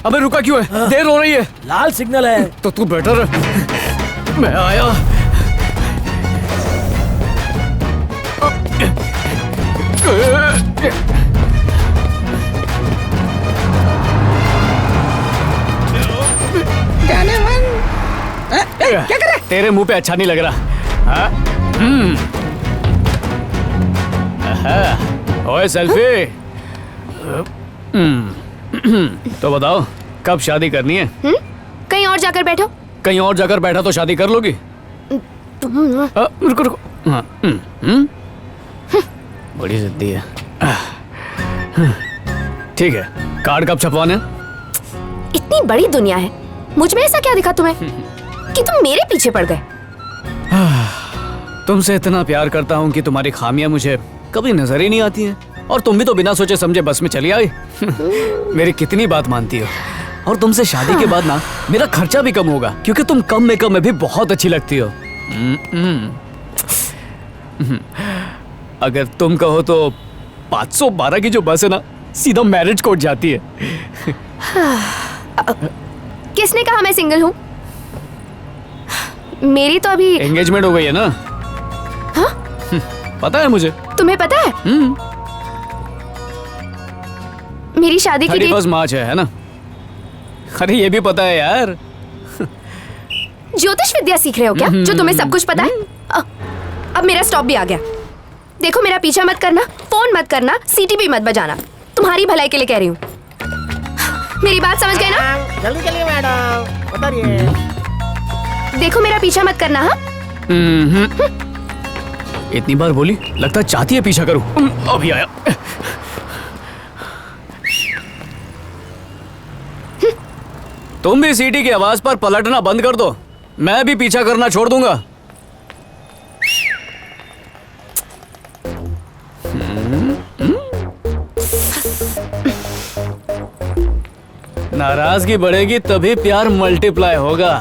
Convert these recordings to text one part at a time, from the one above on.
अबे रुका क्यों है? देर हो रही है। लाल सिग्नल है। तो तू बेटर मैं आया। क्या कर रहा है? तेरे मुंह पे अच्छा नहीं लग रहा। हाँ? ओए सेल्फी। तो बताओ कब शादी करनी है? कहीं और जाकर बैठो। कहीं और जाकर बैठा तो शादी कर लोगी? रुको रुको। हाँ, बड़ी जिद्दी है। ठीक है, कार्ड कब छपवाने? इतनी बड़ी दुनिया है, मुझ में ऐसा क्या दिखा तुम्हें कि तुम मेरे पीछे पड़ गए? तुमसे इतना प्यार करता हूँ कि तुम्हारी खामियां मुझे कभी नजर ही नहीं आती हैं। और तुम भी तो बिना सोचे समझे बस में चली आई। मेरी कितनी बात मानती हो। और तुमसे शादी के बाद ना मेरा खर्चा भी कम होगा, क्योंकि तुम कम मेकअप में भी बहुत अच्छी लगती हो। अगर तुम कहो तो 512 की जो बस है ना, सीधा मैरिज कोर्ट जाती है। किसने कहा मैं सिंगल हूँ? मेरी तो अभी एंगेजमेंट हो गई है ना? हाँ? पता है मुझे। तुम्हें पता है? मेरी शादी की 31 मार्च है ना? अरे ये भी पता है यार। ज्योतिष विद्या सीख रहे हो क्या, जो तुम्हें सब कुछ पता है? अब मेरा स्टॉप भी आ गया। देखो मेरा पीछा मत करना, फोन मत करना, सीटी भी मत बजाना। तुम्हारी भलाई के लिए कह रही हूँ। मेरी बात समझ गए ना? जल्दी चलिए मैडम, बताइए। देखो मेरा पीछा मत करना। हाँ? इतनी बार बोली, लगता चाहती है पीछा करूं। अभी आया। तुम भी सीटी की आवाज पर पलटना बंद कर दो, मैं भी पीछा करना छोड़ दूंगा। नाराजगी बढ़ेगी तभी प्यार मल्टीप्लाई होगा।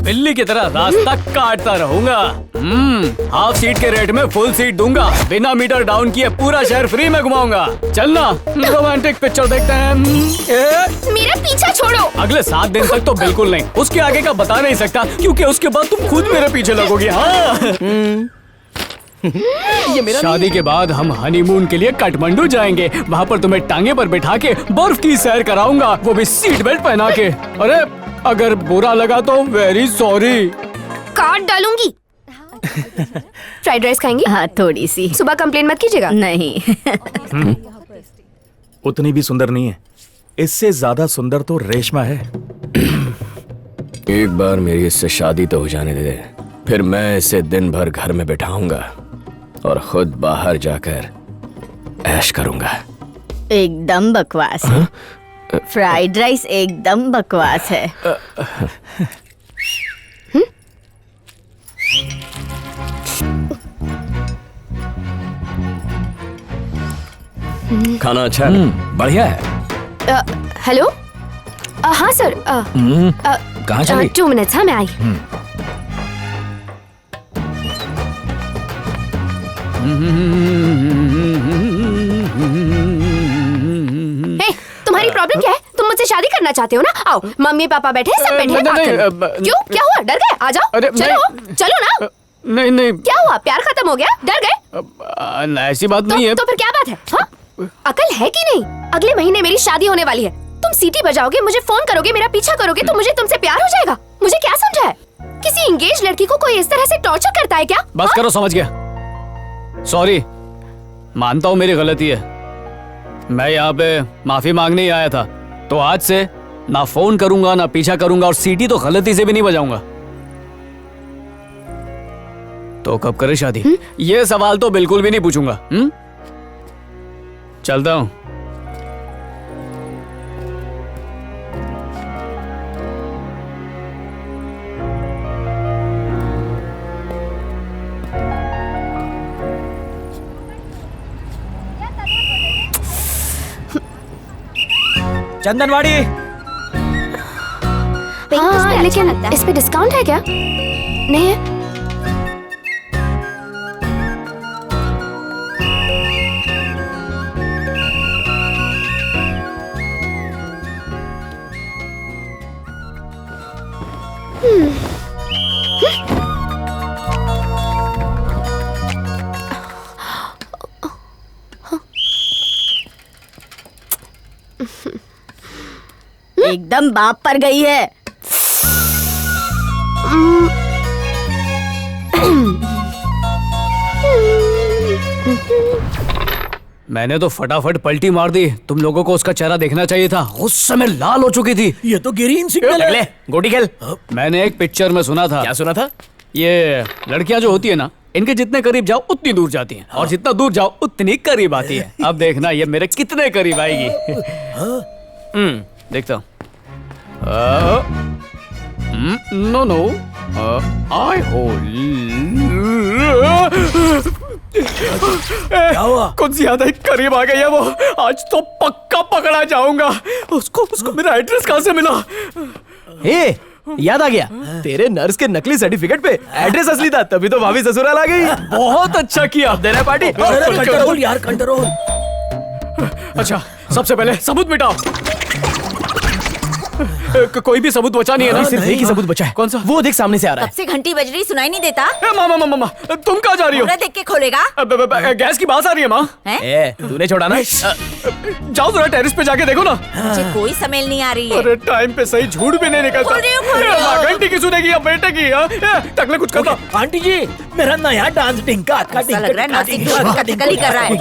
बिल्ली की तरह रास्ता काटता रहूंगा। हाफ सीट के रेट में फुल सीट दूंगा। बिना मीटर डाउन किए पूरा शहर फ्री में घुमाऊंगा। चलना, रोमांटिक पिक्चर देखते हैं। मेरा पीछा छोड़ो। अगले 7 दिन तक तो बिल्कुल नहीं, उसके आगे का बता नहीं सकता, क्योंकि उसके बाद तुम खुद मेरे पीछे लगोगी। हाँ। ये मेरा शादी के बाद हम हनीमून के लिए काठमांडू जाएंगे। वहाँ पर तुम्हें टांगे पर बिठा के बर्फ की सैर कराऊंगा, वो भी सीट बेल्ट पहना के। अरे अगर बुरा लगा तो वेरी सॉरी। काट डालूंगी। फ्राइड राइस खाएंगी? हाँ थोड़ी सी। सुबह कंप्लेन मत कीजिएगा। नहीं। उतनी भी सुंदर नहीं है, इससे ज्यादा सुंदर तो रेशमा है। एक बार मेरी इससे शादी तो हो जाने दे, फिर मैं इसे दिन भर घर में बिठाऊंगा और खुद बाहर जाकर ऐश करूंगा। एकदम बकवास है। फ्राइड राइस एकदम बकवास है। खाना अच्छा है? बढ़िया है। हेलो। हाँ सर। कहाँ चली? 2 मिनट्स। हाँ मैं आई। तुम्हारी प्रॉब्लम क्या है? तुम मुझसे शादी करना चाहते हो ना? आओ, मम्मी पापा बैठे हैं, सब बैठे हैं, बात करो। क्यों, क्या हुआ? डर गए? आ जाओ। चलो चलो ना। नहीं नहीं, क्या हुआ? प्यार खत्म हो गया? डर गए? ऐसी बात नहीं है। तो फिर क्या बात है? हाँ? अकल है कि नहीं? अगले महीने मेरी शादी होने वाली है। तुम सीटी बजाओगे, मुझे फोन करोगे, मेरा पीछा करोगे तो मुझे तुमसे प्यार हो जाएगा? मुझे क्या समझा है? किसी इंगेज लड़की को कोई इस तरह से टॉर्चर करता है क्या? बस करो, समझ गया। सॉरी, मानता हूँ मेरी गलती है। मैं यहाँ पे माफी मांगने ही आया था। तो आज से ना फोन करूंगा ना पीछा करूंगा, और सीटी तो गलती से भी नहीं बजाऊंगा। तो कब करे शादी? ये सवाल तो बिल्कुल भी नहीं पूछूंगा। चलता हूँ। चंदनवाड़ी। हाँ, लेकिन इस पे डिस्काउंट है क्या? नहीं है। एकदम बाप पर गई है। मैंने तो फटाफट पलटी मार दी। तुम लोगों को उसका चेहरा देखना चाहिए था, उस समय लाल हो चुकी थी। ये तो ग्रीन सिग्नल है। ले गोटी खेल। मैंने एक पिक्चर में सुना था। क्या सुना था? ये लड़कियां जो होती है ना, इनके जितने करीब जाओ उतनी दूर जाती हैं, और जितना दूर जाओ उतनी करीब आती है। अब देखना ये मेरे कितने करीब आएगी। देखता हूँ। नो नो, आई कुछ ज्यादा ही करीब आ गई है वो। आज तो पक्का पकड़ा जाऊंगा। उसको मेरा एड्रेस कहाँ से मिला? ए, याद आ गया, तेरे नर्स के नकली सर्टिफिकेट पे एड्रेस असली था, तभी तो भाभी ससुराल आ गई। बहुत अच्छा किया। देना है पार्टी। कंट्रोल यार, कंट्रोल। अच्छा, सबसे पहले सबूत मिटाओ। कोई भी सबूत बचा नहीं है ना? सिर्फ एक ही सबूत बचा है। कौन सा? वो देख सामने से आ रहा कब से घंटी बज रही, सुनाई नहीं देता? मामा तुम कहाँ जा रही हो? पूरा देख के खोलेगा। गैस की बात आ रही है माँ। हैं? है। तूने छोड़ा ना? जाओ जरा टेरिस पे जाके देखो ना। मुझे कोई स्मेल नहीं आ रही है। अरे टाइम पे सही झूठ भी नहीं निकलता। खोल रही हूँ। घंटी की सुनेगी या बेटे की? टकले कुछ करता। आंटी जी, मेरा नया डांस टिंका ऐसा लग रहा है नासिक कली कर रहा है।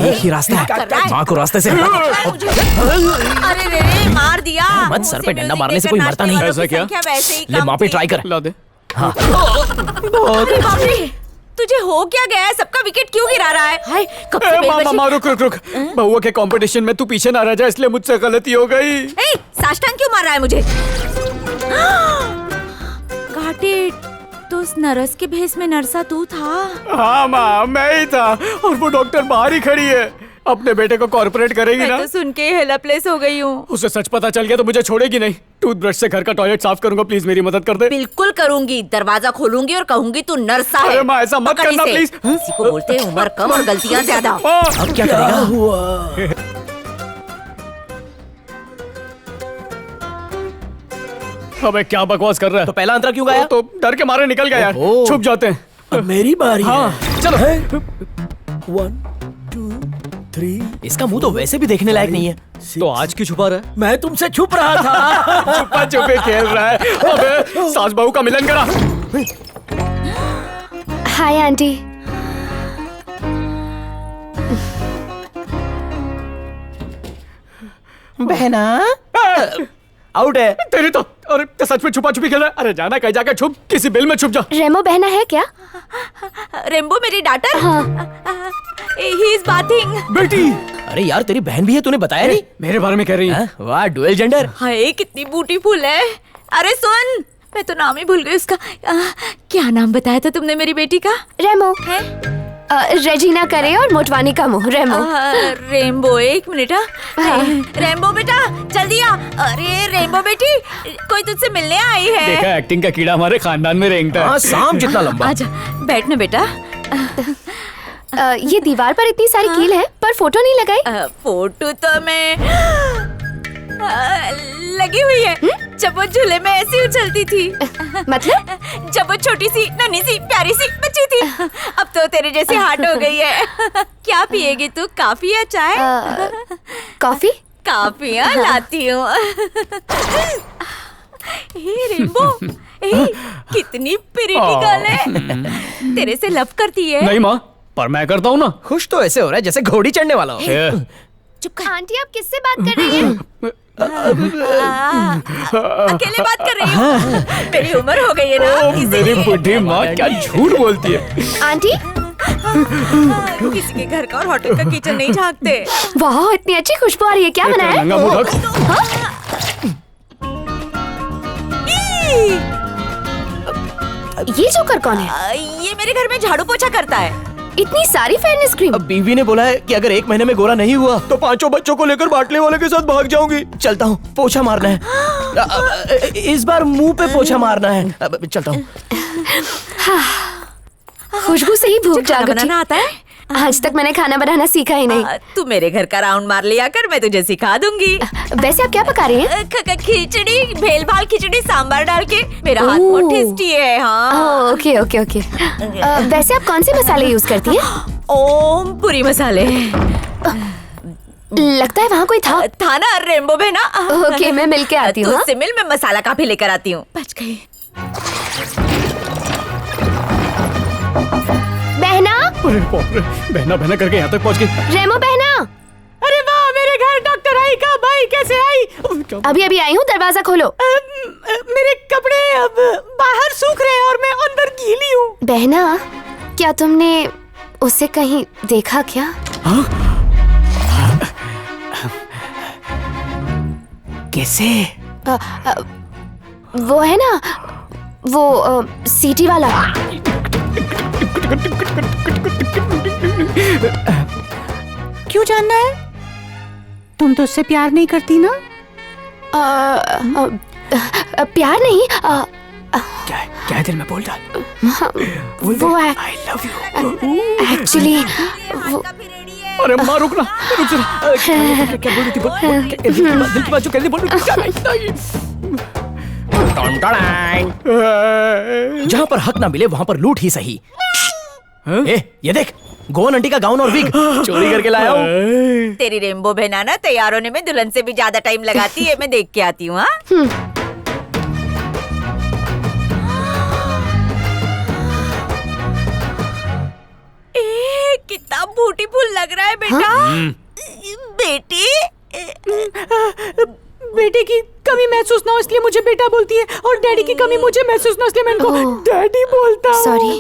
एक ही रास्ता है, माँ को रास्ते से अरे रे, मार दिया। मत, सर पे डंडा मारने से कोई मरता नहीं। ऐसा क्या? वैसे ही ले माँ पे ट्राई कर। ला दे। अरे बाप रे, तुझे हो क्या गया है? सबका विकेट क्यों गिरा रहा है? हाय, कब से बेल बजी? मामा रुक। बहुआ के कंपटीशन में तू पीछे ना रह जा, इसलिए मुझसे गलती हो गई। ए, साष्टांग क्यों मार रहा है मुझे? घाटे, तो उस नर्स के भेस में नरसा तू था? हाँ माँ, मैं ही था, और वो डॉक्टर बाहर ही खड़ी है। अपने बेटे को कॉर्पोरेट करेगी मैं ना? तो सुन के हेल्पलेस हो गई हूँ। उसे सच पता चल गया तो मुझे छोड़ेगी नहीं। टूथब्रश से घर का टॉयलेट साफ करूंगा, प्लीज मेरी मदद कर दे। बिल्कुल करूंगी, दरवाजा खोलूंगी और कहूंगी तू नरसा है। अरे माँ, ऐसा मत पकड़ करना, इसे। प्लीज। किसी को बोलते हैं उम्र कम और गलतियाँ ज्यादा। अब क्या करेगा? अबे क्या बकवास कर रहा है? तो पहला अंतरा क्यों गाया? तो डर के मारे निकल गया यार। ओहो। छुप जाते हैं। अब मेरी बारी हाँ है। चलो। 1 2 3। इसका मुंह तो वैसे भी देखने लायक नहीं है। तो आज क्यों छुपा रहा है? मैं तुमसे छुप रहा था। छुपा छुपे खेल रहा है। अबे सास बहू का मिलन करा। Hi aunty. बहना आउट है। तेरी तो, अरे तो सच में छुपा छुपी खेल रहा है। अरे जाना कहीं जाकर छुप, किसी बिल में छुप जा। रेमो बहना है क्या? रेम्बो मेरी डाटर? हाँ। He is bathing. बेटी, अरे यार, तेरी बहन भी है, तूने बताया नहीं? मेरे बारे में कह रही है? हाँ, वाह, डुअल जेंडर। हाय, कितनी ब्यूटीफुल है। अरे सुन, मैं तो नाम ही भूल गई उसका। क्या नाम बताया था तुमने मेरी बेटी का? रेमो। है? रेजिना करे और मोटवानी का मुंह। रेमो। रेम्बो, एक मिनट। रेम्बो बेटा, जल्दी आ। अरे रेम्बो बेटी, कोई तुझसे मिलने आई है। देखा, एक्टिंग का कीड़ा हमारे खानदान में रेंगता है। हाँ, सांप जितना लंबा। आजा, बैठ ना बेटा। ये दीवार पर इतनी सारी कील है, पर फोटो नहीं लगाई। फोटो तो मैं लगी हुई है। जब वो झूले में ऐसी उछलती थी। मतलब? जब वो छोटी सी, नन्ही सी, प्यारी सी बच्ची थी। अब तो तेरे जैसी हार्ट हो गई है। क्या पिएगी तू, कॉफी या चाय? कॉफी? कॉफी लाती हूँ। हे रेम्बो, कितनी प्रिटी गर्ल है। तेरे से लव करती है। नहीं माँ, पर मैं करता हूँ ना। खुश तो ऐसे हो रहा है जैसे घोड़ी चढ़ने वाला हो। चुप कर। आंटी आप किससे बात कर रही हैं? अकेले बात कर रही हूँ। मेरी उम्र हो गई है ना, मेरी बुढ़ी माँ क्या झूठ बोलती है। आंटी, किसी के घर का और होटल का किचन नहीं झांकते। वाह, इतनी अच्छी खुशबू आ रही है। क्या बनाया है? नंगा मुंह रख। ये जोकर कौन है? ये मेरे घर में झाड़ू पोछा करता है। इतनी सारी फेयरनेस क्रीम। अब बीवी ने बोला है कि अगर 1 महीने में गोरा नहीं हुआ तो 5 बच्चों को लेकर बाटले वाले के साथ भाग जाऊंगी। चलता हूँ, पोछा मारना है। इस बार मुंह पे पोछा मारना है। चलता हूँ। खुशबू से ही भूख जाग उठी। बनाना आता है? आज तक मैंने खाना बनाना सीखा ही नहीं। तू मेरे घर का राउंड मार लिया कर, मैं तुझे सिखा दूंगी। वैसे आप क्या पका रही हैं? खिचड़ी, भेल भाल खिचड़ी सांभर डाल के। मेरा हाथ बहुत टेस्टी है। हाँ। Okay okay okay. वैसे आप कौन से मसाले यूज करती हैं? ओम पूरी मसाले। लगता है वहाँ कोई था। था ना रेम्बो बहना। ओके, मैं मिल के आती हूँ। तू उससे मिल, मैं मसाला काफी लेकर आती हूँ। बच गई। बहना, अरे बाप रे, बहना बहना करके यहाँ तक पहुँच गई। रेमो बहना। अरे वाह, मेरे घर डॉक्टर आई का भाई कैसे आई? अभी अभी आई हूँ, दरवाजा खोलो। मेरे कपड़े अब बाहर सूख रहे हैं और मैं अंदर गीली हूँ। बहना, क्या तुमने उसे कहीं देखा क्या? कैसे? वो है ना, वो सीटी वाला। क्यों जानना है? तुम तो उससे प्यार नहीं करती ना? प्यार नहीं, क्या है दिल में? बोल डाल। वो है आई लव यू। एक्चुअली अरे माँ रुक ना, रुक जरा। क्या बोल रही थी? बोल, दिल की बात जो कह रही थी, बोल। जहाँ पर हक ना मिले वहाँ पर लूट ही सही। ए, ये देख, गोवन आंटी का गाउन और विग चोरी करके लाया हूँ। तेरी रेम्बो बहना ना तैयार होने में दुल्हन से भी ज्यादा टाइम लगाती है। मैं देख के आती हूँ। कितना ब्यूटीफुल लग रहा है बेटा। बेटी, बेटे की कमी महसूस ना हो इसलिए मुझे बेटा बोलती है, और डैडी की कमी मुझे महसूस ना हो इसलिए मैं इनको ओह। डैडी बोलता हूँ। सॉरी।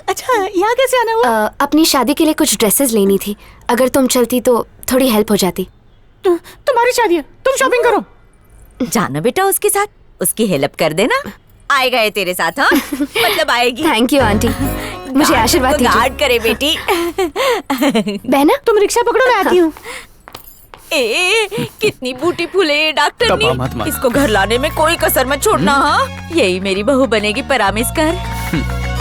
अच्छा, यहाँ कैसे आना हुआ? अपनी शादी के लिए कुछ ड्रेसेस लेनी थी। अगर तुम चलती तो थोड़ी हेल्प हो जाती। तुम्हारी शादी है, तुम शॉपिंग करो। जाना बेटा उसके साथ, उसकी हेल्प कर देना। आएगा ये तेरे साथ? हाँ, मतलब आएगी। थैंक यू आंटी, मुझे आशीर्वाद दीजिए। गार्ड करे बेटी। बहना, तुम रिक्शा पकड़ो, मैं आती हूँ। कितनी ब्यूटीफुल है ये डॉक्टर दबा मत मार। इसको घर लाने में कोई कसर मत छोड़ना। हाँ, यही मेरी बहू बनेगी, प्रॉमिस कर।